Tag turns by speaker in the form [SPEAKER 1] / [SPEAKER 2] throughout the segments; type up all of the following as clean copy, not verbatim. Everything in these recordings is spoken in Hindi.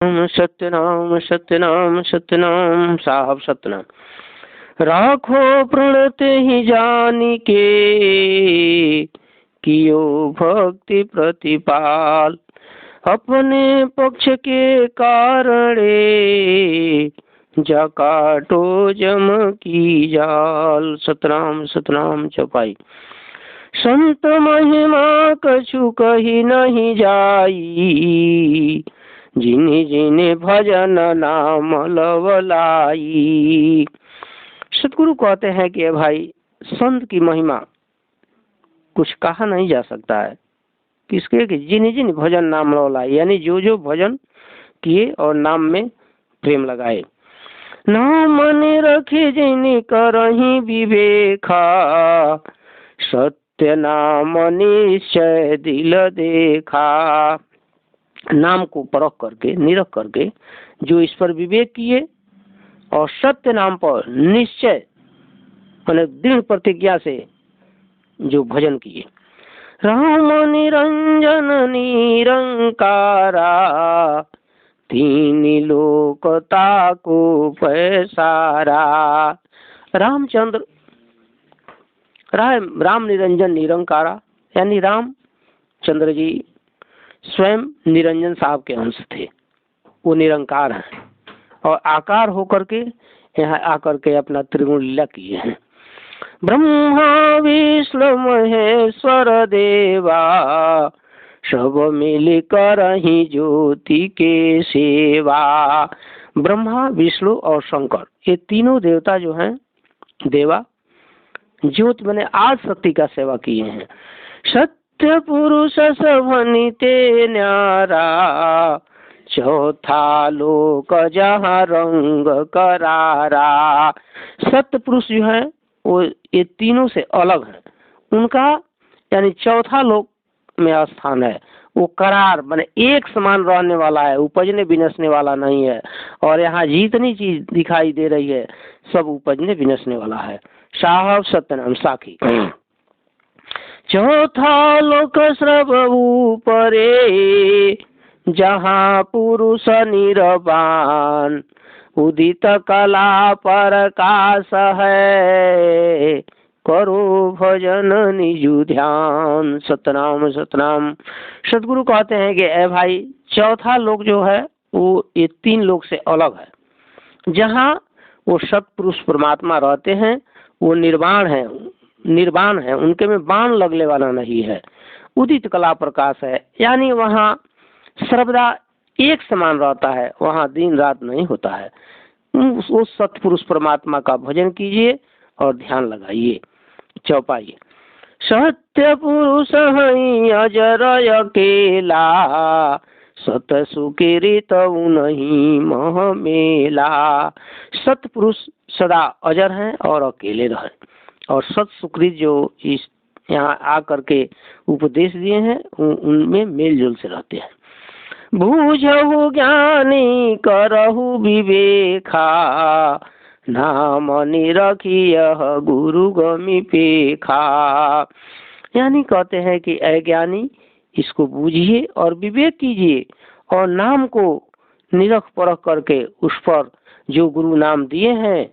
[SPEAKER 1] सत्यनाम सत्यनाम सत्यनाम साहब सत्यनाम। राखो प्रणते ही जानी के, कियो भक्ति प्रतिपाल। अपने पक्ष के कारणे, जा काटो जम की जाल। सतनाम सतनाम चौपाई। संत महिमा कछु कही नहीं जाई, जिन्हें जिन्हें भजन नाम लवलाई। सतगुरु कहते हैं कि भाई संत की महिमा कुछ कहा नहीं जा सकता है। किसके? कि जिन्हें जिन्हें भजन नाम लवलाई, यानी जो जो भजन किए और नाम में प्रेम लगाए। नाम ने रखे जिन्हें करही विवेका, सत्य नाम निश्चय दिल देखा। नाम को परख करके, निरख करके जो इस पर विवेक किए और सत्य नाम पर निश्चय मैंने दृढ़ प्रतिज्ञा से जो भजन किए। राम निरंजन निरंकारा, तीन लोकता को पैसारा। रामचंद्र राम निरंजन निरंकारा, यानी रामचंद्र जी स्वयं निरंजन साहब के अंश थे। वो निरंकार हैं और आकार होकर के यहाँ आकर के अपना त्रिगुण लीला किए हैं। ब्रह्मा विष्णु महेश्वर देवा, सब मिलकर ही ज्योति के सेवा। ब्रह्मा विष्णु और शंकर, ये तीनों देवता जो हैं देवा ज्योति मैंने आज शक्ति का सेवा किए हैं। सत्य पुरुष सभनिते न्यारा, चौथा लोक जहाँ रंग करारा। सत्य पुरुष जो है वो ये तीनों से अलग है। उनका यानी चौथा लोक में स्थान है। वो करार माने एक समान रहने वाला है, उपजने विनसने वाला नहीं है। और यहाँ जितनी चीज दिखाई दे रही है सब उपजने विनसने वाला है। साहब सत्यनाम साखी। चौथा लोक सर्व ऊपरे, जहाँ पुरुष निरवान। उदित कला प्रकाश है, करो भजन निजु ध्यान। सतनाम सतनाम। सतगुरु कहते हैं कि ए भाई चौथा लोक जो है वो ये तीन लोक से अलग है। जहाँ वो सतपुरुष परमात्मा रहते हैं वो निर्वाण है, उनके में बाण लगने वाला नहीं है। उदित कला प्रकाश है, यानी वहाँ सर्वदा एक समान रहता है, वहाँ दिन रात नहीं होता है। उस सतपुरुष परमात्मा का भजन कीजिए और ध्यान लगाइए। चौपाई। सत्य पुरुष हई अजर अकेला, सत सुकिरित नहीं मह मेला। सत्य पुरुष सदा अजर हैं और अकेले रहे, और सत सुकृत जो इस यहाँ आकर के उपदेश दिए हैं उनमें मेलजोल से रहते हैं। बूझहु ज्ञानी करहु विवेका, नाम निरखिय गुरु गमि पेखा। यानी कहते हैं कि ऐ ज्ञानी इसको बूझिए और विवेक कीजिए और नाम को निरख परख करके उस पर जो गुरु नाम दिए हैं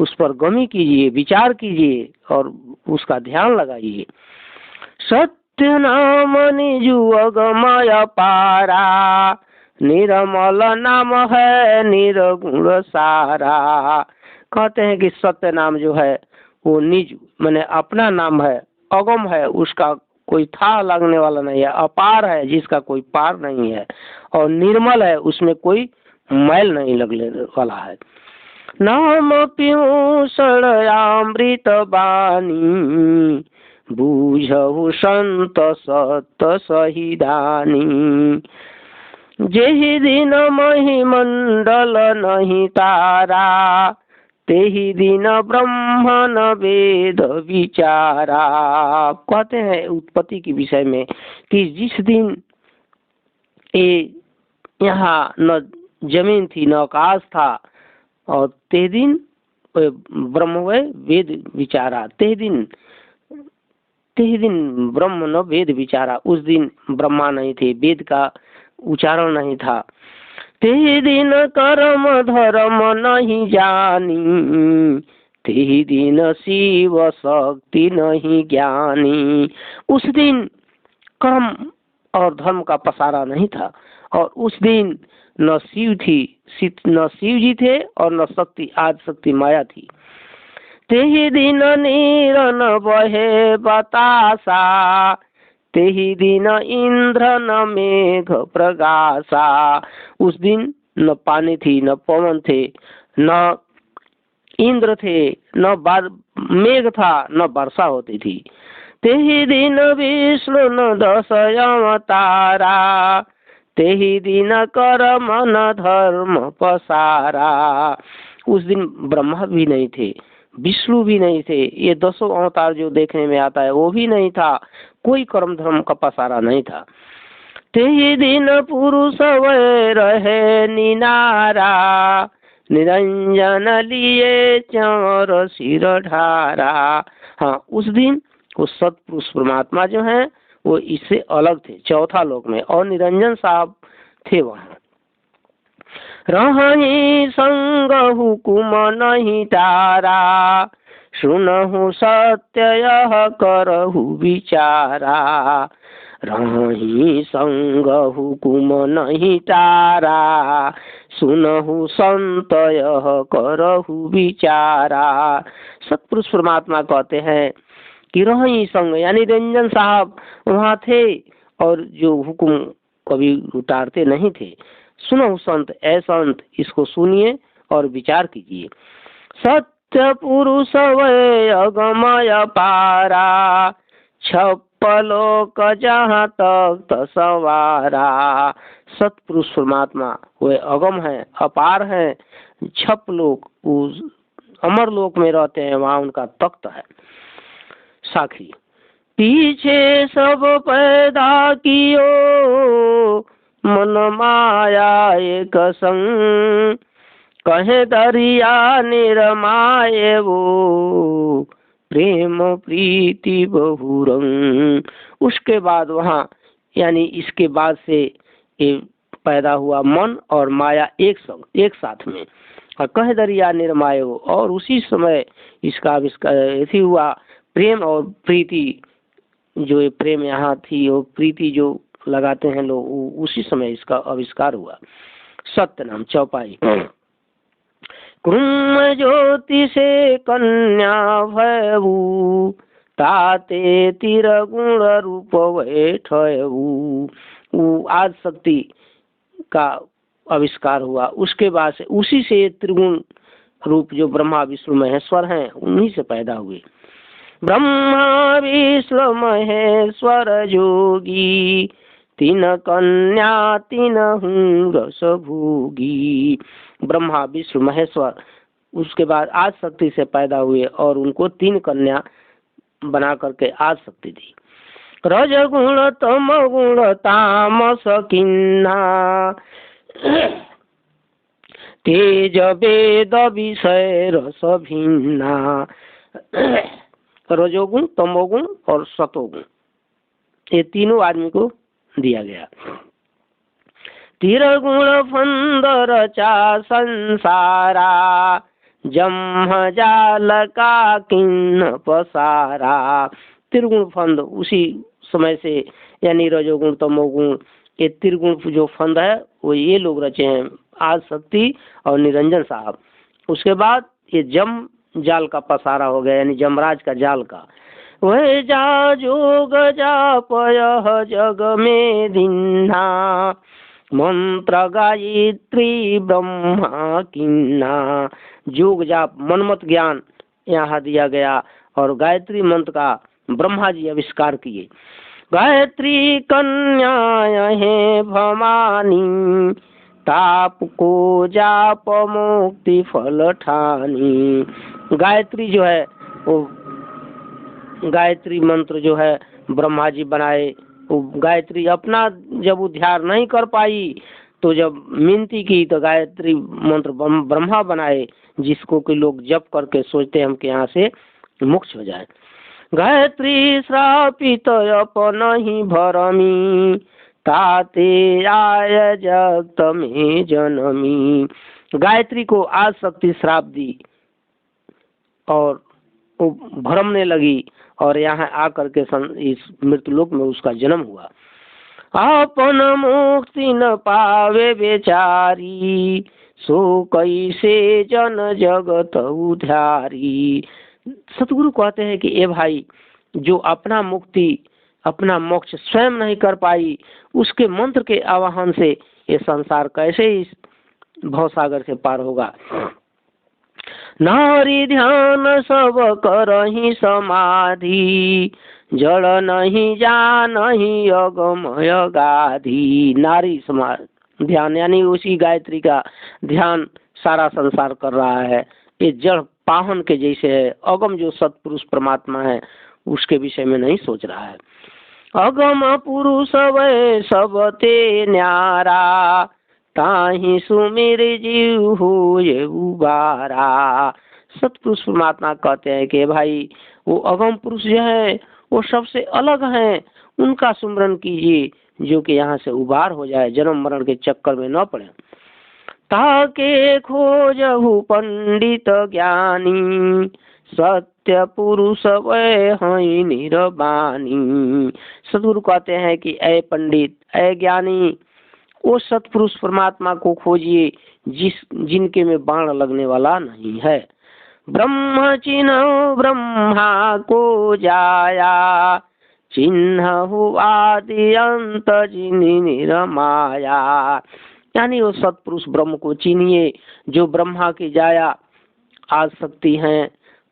[SPEAKER 1] उस पर गमी कीजिए, विचार कीजिए और उसका ध्यान लगाइए। सत्य नाम निजु अगमय पारा, निरमल नाम है निर्गुण सारा। कहते हैं कि सत्य नाम जो है वो निज मैंने अपना नाम है, अगम है, उसका कोई था लगने वाला नहीं है, अपार है जिसका कोई पार नहीं है, और निर्मल है उसमें कोई मैल नहीं लगने वाला है। नाम पियूं सड़यामृत बानी, बूझहु संत सत सहिदानी। जेहि दिन महिमंडल नहीं तारा, तेहि दिन ब्रह्मन वेद विचारा। कहते हैं उत्पत्ति के विषय में कि जिस दिन ये यहाँ न जमीन थी न आकाश था, और ते दिन ब्रह्म वेद विचारा। ते दिन ब्रह्म न वेद विचारा। उस दिन ब्रह्मा नहीं थे, वेद का उच्चारण नहीं था। तेहि दिन कर्म धर्म नहीं जानी, तेहि दिन शिव शक्ति नहीं ज्ञानी। उस दिन कर्म और धर्म का पसारा नहीं था, और उस दिन न शिव थी, न शिव जी थे, और न शक्ति आदि शक्ति माया थी। तेहि दिन नीर न बहे बतासा, तेहि दिन इंद्र न मेघ प्रगासा। उस दिन न पानी थी, न पवन थे, न इंद्र थे, न मेघ था, न वर्षा होती थी। तेहि दिन विष्णु न दश अवतारा, तेहि दिन कर्म न धर्म पसारा। उस दिन ब्रह्मा भी नहीं थे, विष्णु भी नहीं थे, ये 10 अवतार जो देखने में आता है वो भी नहीं था, कोई कर्म धर्म का पसारा नहीं था। तेहि दिन पुरुष वै रहे निनारा, निरंजन लिए चंवर सिर ढारा। हाँ, उस दिन वो सतपुरुष परमात्मा जो है वो इससे अलग थे, चौथा लोक में, और निरंजन साहब थे वहाँ। रही संग हुकुम नहीं तारा, सुनहु सत्य यह करहु विचारा। रही संग हुकुम नहीं तारा, सुनहु संत यह करहु विचारा। सतपुरुष परमात्मा कहते हैं कि रही संग, यानी रंजन साहब वहाँ थे, और जो हुकुम कभी उतारते नहीं थे। सुनो संत, ऐ संत, इसको सुनिए और विचार कीजिए। सत्य पुरुष वै अगमय पारा, छप्पलोक जहाँ तक सवारा। सतपुरुष परमात्मा वे अगम है, अपार है, छप लोक, उस अमर लोक में रहते हैं, वहाँ उनका तख्त है। साखी पीछे सब पैदा कियो, मन माया एक संग, कहे दरिया निरमाये वो, प्रेम प्रीति बहुरंग। उसके बाद वहाँ, यानी इसके बाद से ये पैदा हुआ मन और माया एक संग, एक साथ में, और कहे दरिया निर्माय हो, और उसी समय इसका आविष्कार ऐसी हुआ। प्रेम और प्रीति, जो ये प्रेम यहाँ थी, और प्रीति जो लगाते हैं लोग, उसी समय इसका आविष्कार हुआ। सत्य नाम चौपाई। कुम ज्योति से कन्या भयऊ, ताते तिर गुण रूप बैठऊ। आज शक्ति का आविष्कार हुआ, उसके बाद से उसी से त्रिगुण रूप जो ब्रह्मा विष्णु महेश्वर हैं, उन्हीं से पैदा हुए। ब्रह्मा विष्णु महेश्वर जोगी, तीन कन्या तीन रस भोगी। ब्रह्मा विष्णु महेश्वर उसके बाद आज शक्ति से पैदा हुए, और उनको 3 कन्या बना करके आज शक्ति दी। रज गुण तम गुण तामस किन्ना, तेज वेद विषय रस भिन्ना। रजोगुण, तमोगुण और सतोगुण, ये तीनों आदमी को दिया गया। तिरगुण फंद रचा संसारा, जम्ह जाल का किन्न पसारा। त्रिगुण फंद उसी समय से, यानी रजोगुण तमोगुण, ये त्रिगुण जो फंद है वो ये लोग रचे हैं, आज शक्ति और निरंजन साहब। उसके बाद ये जम जाल का पसारा हो गया, यानी जमराज का जाल का। वह जा जोग जाप यह जग में दिन्ना, मंत्र गायत्री ब्रह्मा किन्ना। जोग जाप मनमत ज्ञान यहाँ दिया गया, और गायत्री मंत्र का ब्रह्मा जी आविष्कार किए। गायत्री कन्या है भवानी, ताप को जाप मुक्ति फल ठानी। गायत्री जो है वो, गायत्री मंत्र जो है ब्रह्मा जी बनाए। वो गायत्री अपना जब उद्धार नहीं कर पाई, तो जब मिनती की तो गायत्री मंत्र ब्रह्मा बनाए, जिसको कि लोग जप करके सोचते हैं हम कि यहाँ से मोक्ष हो जाए। गायत्री श्रापित अपन ही भरमी, ताते आय जगत में जनमी। गायत्री को आज शक्ति श्राप दी और वो भ्रमने लगी और यहाँ आकर के इस मृत्युलोक में उसका जन्म हुआ। अपन मुक्ति न पावे बेचारी, सो कैसे जन जगत उधारी। सतगुरु कहते हैं कि ए भाई, जो अपना मुक्ति अपना मोक्ष स्वयं नहीं कर पाई, उसके मंत्र के आवाहन से ये संसार कैसे इस भवसागर से पार होगा। नारी ध्यान सब करहि समाधि, जड़ नहीं जा नहीं अगमय गाधी। नारी समाधि ध्यान यानी उसी गायत्री का ध्यान सारा संसार कर रहा है। ये जड़ पाहन के जैसे है। अगम जो सतपुरुष परमात्मा है उसके विषय में नहीं सोच रहा है। अगम पुरुष वै सब ते न्यारा, ताहि सुमिर जीव होए उबारा। सतपुरुष परमात्मा कहते हैं कि भाई वो अगम पुरुष जो है वो सबसे अलग हैं, उनका सुमरन कीजिए जो कि यहाँ से उबार हो जाए, जन्म मरण के चक्कर में न पड़े। ताके खोजहु पंडित ज्ञानी, सत्य पुरुष वै हई निरबानी। सतगुरु कहते हैं कि ऐ पंडित ऐ ज्ञानी, वो सतपुरुष परमात्मा को खोजिए जिनके में बाण लगने वाला नहीं है। ब्रह्म चिन्ह ब्रह्मा को जाया, चिन्ह आदि अंत जिनि निरमाया। यानी वो सतपुरुष ब्रह्म को चिन्हिए जो ब्रह्मा की जाया आज शक्ति है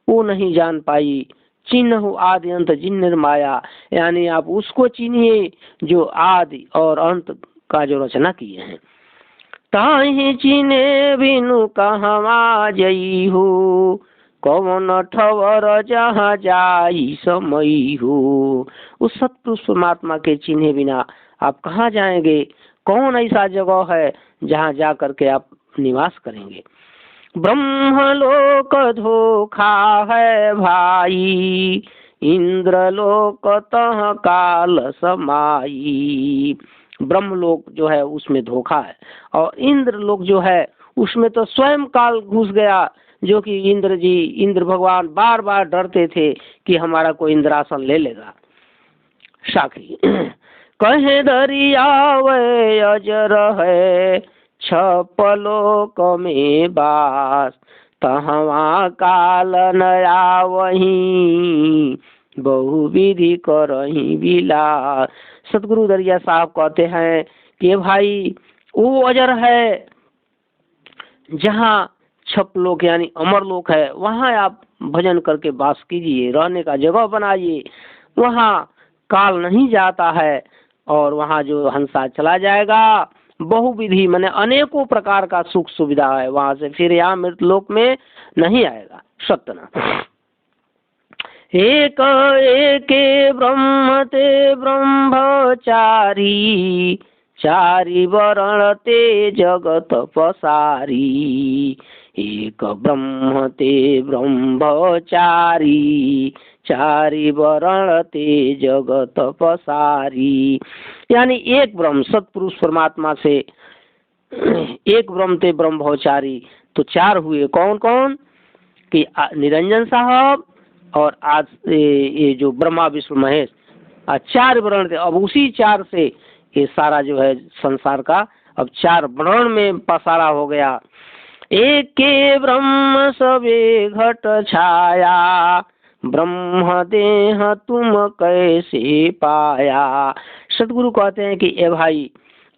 [SPEAKER 1] वो नहीं जान पाई। चिन्ह आदि अंत जिन निर्माया, यानी आप उसको चिन्हिए जो आदि और अंत का जो रचना किए हैं। ताहि चिने बिनु कहवा जई हो, कौन ठवर जहाँ जाई समय हो। उस सतपुरुष परमात्मा के चिन्हे बिना आप कहाँ जाएंगे? कौन ऐसा जगह है जहाँ जा करके आप निवास करेंगे? ब्रह्मलोक धोखा है भाई, इंद्रलोक तह काल समाई। ब्रह्मलोक जो है उसमें धोखा है और इंद्रलोक जो है उसमें तो स्वयं काल घुस गया, जो कि इंद्र भगवान बार बार डरते थे कि हमारा कोई इंद्रासन ले लेगा। साखी कहे दरियावे अजर है, छपलोक में बास, तहवा काल नया वही, बहुविधि करही विलास। सतगुरु दरिया साहब कहते हैं कि भाई वो अजर है जहाँ छपलोक यानी अमरलोक है, वहाँ आप भजन करके वास कीजिए, रहने का जगह बनाइए। वहाँ काल नहीं जाता है और वहाँ जो हंसा चला जाएगा। बहुविधि माने अनेकों प्रकार का सुख सुविधा है वहाँ से, फिर यहाँ मृतलोक में नहीं आएगा। सतना एक एके ब्रह्म ते ब्रह्मचारी, चारि वर्ण ते जगत पसारी। एक ब्रह्म ते ब्रह्मचारी, चारि वर्ण ते जगत पसारी। यानी एक ब्रह्म सतपुरुष परमात्मा से एक ब्रह्म ते ब्रह्मचारी, तो चार हुए। कौन कौन? कि निरंजन साहब और आज ये जो ब्रह्मा विष्णु महेश, चार वर्ण थे। अब उसी चार से ये सारा जो है संसार का अब चार वर्ण में पसारा हो गया। एक के ब्रह्म सबे घट छाया, ब्रह्म देह तुम कैसे पाया। सतगुरु कहते हैं कि ए भाई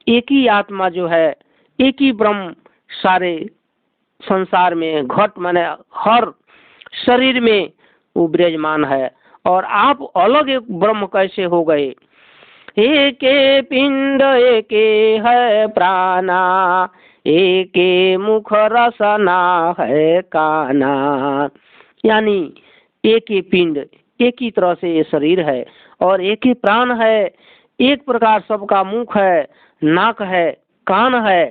[SPEAKER 1] एक ही आत्मा जो है, एक ही ब्रह्म सारे संसार में घट माने हर शरीर में वो विराजमान है, और आप अलग एक ब्रह्म कैसे हो गए? एक पिंड एक है प्राणा, एक मुख रसना है काना। यानी एक ही पिंड, एक ही तरह से ये शरीर है और एक ही प्राण है। एक प्रकार सबका मुख है, नाक है, कान है।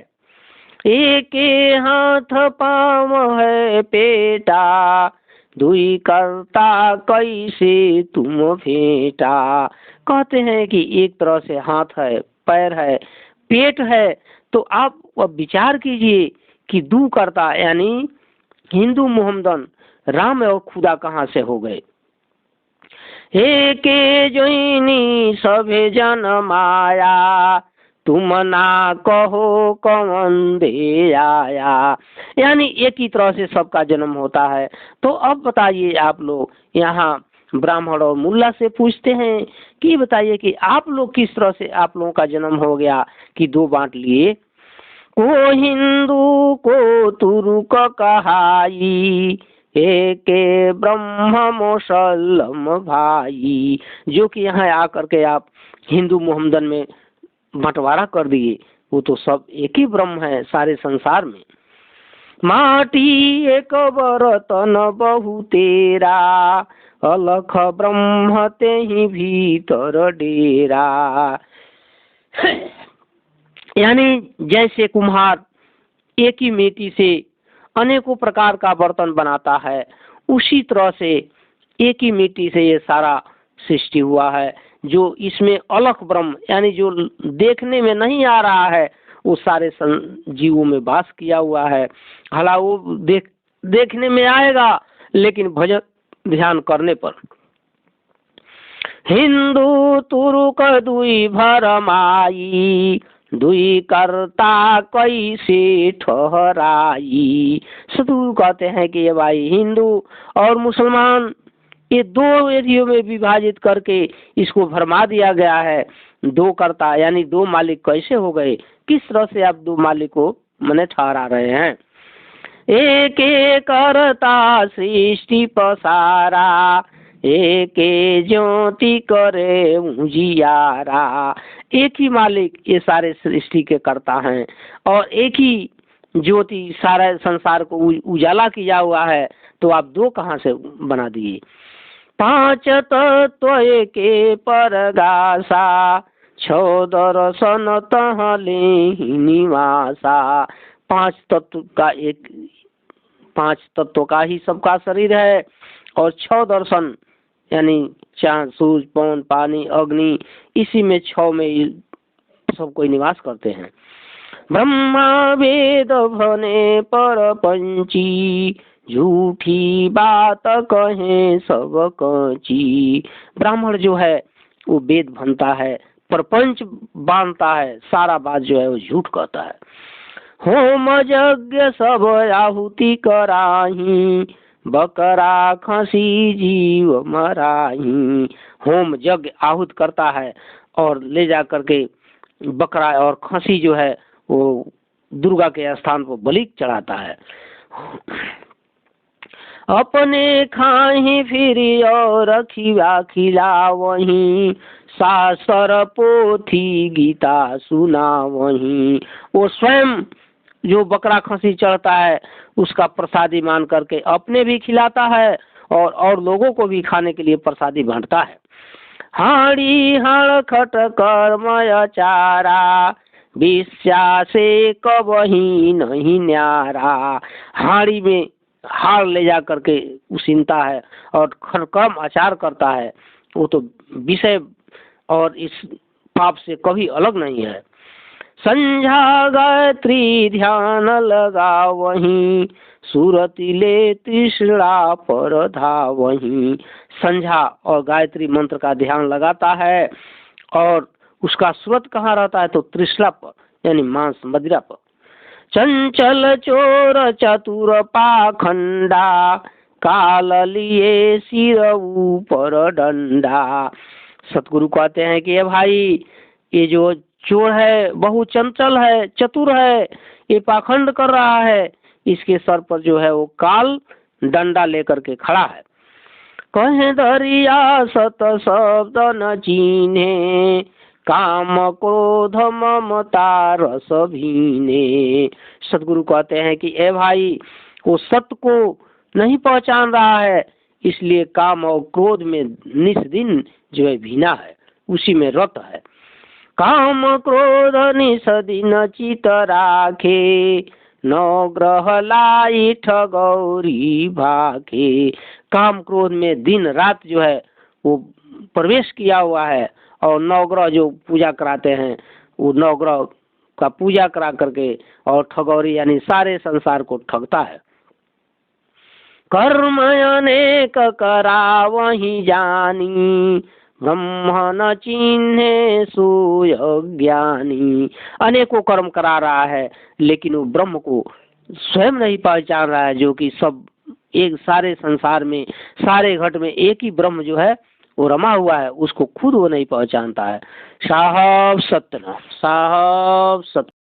[SPEAKER 1] एक हाथ पाँव है पेटा, दुई करता कैसे तुम भेटा। कहते हैं कि एक तरह से हाथ है, पैर है, पेट है, तो आप अब विचार कीजिए कि दू करता यानी हिंदू मोहम्मदन राम और खुदा कहाँ से हो गए। हे के जोइनी सभे जन माया, तुम ना कहो कौन दे आया, यानी एक ही तरह से सबका जन्म होता है। तो अब बताइए आप लोग यहाँ ब्राह्मण और मुल्ला से पूछते हैं कि बताइए कि आप लोग किस तरह से आप लोगों का जन्म हो गया कि दो बांट लिए। को हिंदू को तुरुक कहाई, एक ब्रह्म मुसलम भाई, जो कि यहाँ आकर के आप हिंदू मोहम्मदन में बंटवारा कर दिए। वो तो सब एक ही ब्रह्म है सारे संसार में। माटी एक बरतन बहु तेरा, अलख ब्रह्म ते ही भीतर डेरा। यानी जैसे कुम्हार एक ही मिट्टी से अनेकों प्रकार का बर्तन बनाता है, उसी तरह से एक ही मिट्टी से ये सारा सृष्टि हुआ है। जो इसमें अलख ब्रह्म यानी जो देखने में नहीं आ रहा है, वो सारे जीवों में वास किया हुआ है। हालांकि वो देखने में आएगा, लेकिन भजन ध्यान करने पर। हिंदू तुरुक दुई भरमाई, दुई करता कैसे ठहराई। सदगुरु कहते हैं कि ये भाई हिंदू और मुसलमान ये दो एरियो में विभाजित करके इसको भरमा दिया गया है। दो करता यानी दो मालिक कैसे हो गए, किस तरह से आप दो मालिक को मने ठहरा रहे हैं। एक करता सृष्टि पसारा, एक ज्योति करे उजियारा। एक ही मालिक ये सारे सृष्टि के करता हैं और एक ही ज्योति सारे संसार को उजाला किया हुआ है। तो आप दो कहाँ से बना दिए। पांच तत्व के परगासा, छो दर्शन तहले निवासा। पांच तत्व का ही सबका शरीर है और छह दर्शन यानी चांद सूरज पवन पानी अग्नि, इसी में छह में सब कोई निवास करते हैं। ब्रह्मा वेद भने पर पंची, झूठी बात कहे सब कची। ब्राह्मण जो है वो वेद बनता है, प्रपंच बांधता है, सारा बात जो है वो झूठ कहता है। होम यज्ञ सब आहुति कराही, बकरा खसी जीव मराही। होम यज्ञ आहुत करता है और ले जा करके बकरा और खसी जो है वो दुर्गा के स्थान पर बलि चढ़ाता है। अपने खाही फिर और खिला वहीं, शास्त्र पोथी गीता सुना वहीं। वो स्वयं जो बकरा खसी चढ़ता है उसका प्रसादी मान करके अपने भी खिलाता है और लोगों को भी खाने के लिए प्रसादी बांटता है। हाड़ी हड़ खट कर्मय चारा, विश्या से कबही नहीं न्यारा। हाड़ी में हाड़ ले जा करके उसीनता है और खरकर्म आचार करता है, वो तो विषय और इस पाप से कभी अलग नहीं है। संध्या गायत्री ध्यान लगा वहीं, सूरति ले तृष्णा पर धा वहीं। संध्या और गायत्री मंत्र का ध्यान लगाता है और उसका सूरत कहाँ रहता है तो तृष्णा पर यानी मांस मदिरा पर। चंचल चोर चतुर पाखंडा, काल लिए सिर ऊपर डंडा। सतगुरु कहते हैं कि ये भाई ये जो चोर है बहु चंचल है, चतुर है, ये पाखंड कर रहा है, इसके सर पर जो है वो काल डंडा लेकर के खड़ा है। कहे दरिया सत शब्द न चीन्हे, काम क्रोध ममता रस भीने। सतगुरु कहते हैं कि ए भाई वो सत्य को नहीं पहचान रहा है, इसलिए काम और क्रोध में निस दिन जो है भीना है, उसी में रत है। काम क्रोध निस दिन चित राखे, नौ ग्रह लाइठ गौरी भाखे। काम क्रोध में दिन रात जो है वो प्रवेश किया हुआ है और नवग्रह जो पूजा कराते हैं वो नवग्रह का पूजा करा करके और ठगौरी यानी सारे संसार को ठगता है। कर्म अनेक करा वही जानी, ब्रह्म न चिन्हे सोय ज्ञानी। अनेकों कर्म करा रहा है लेकिन वो ब्रह्म को स्वयं नहीं पहचान रहा है, जो कि सब एक सारे संसार में सारे घट में एक ही ब्रह्म जो है वो रमा हुआ है, उसको खुद वो नहीं पहचानता है। साहब सत्य।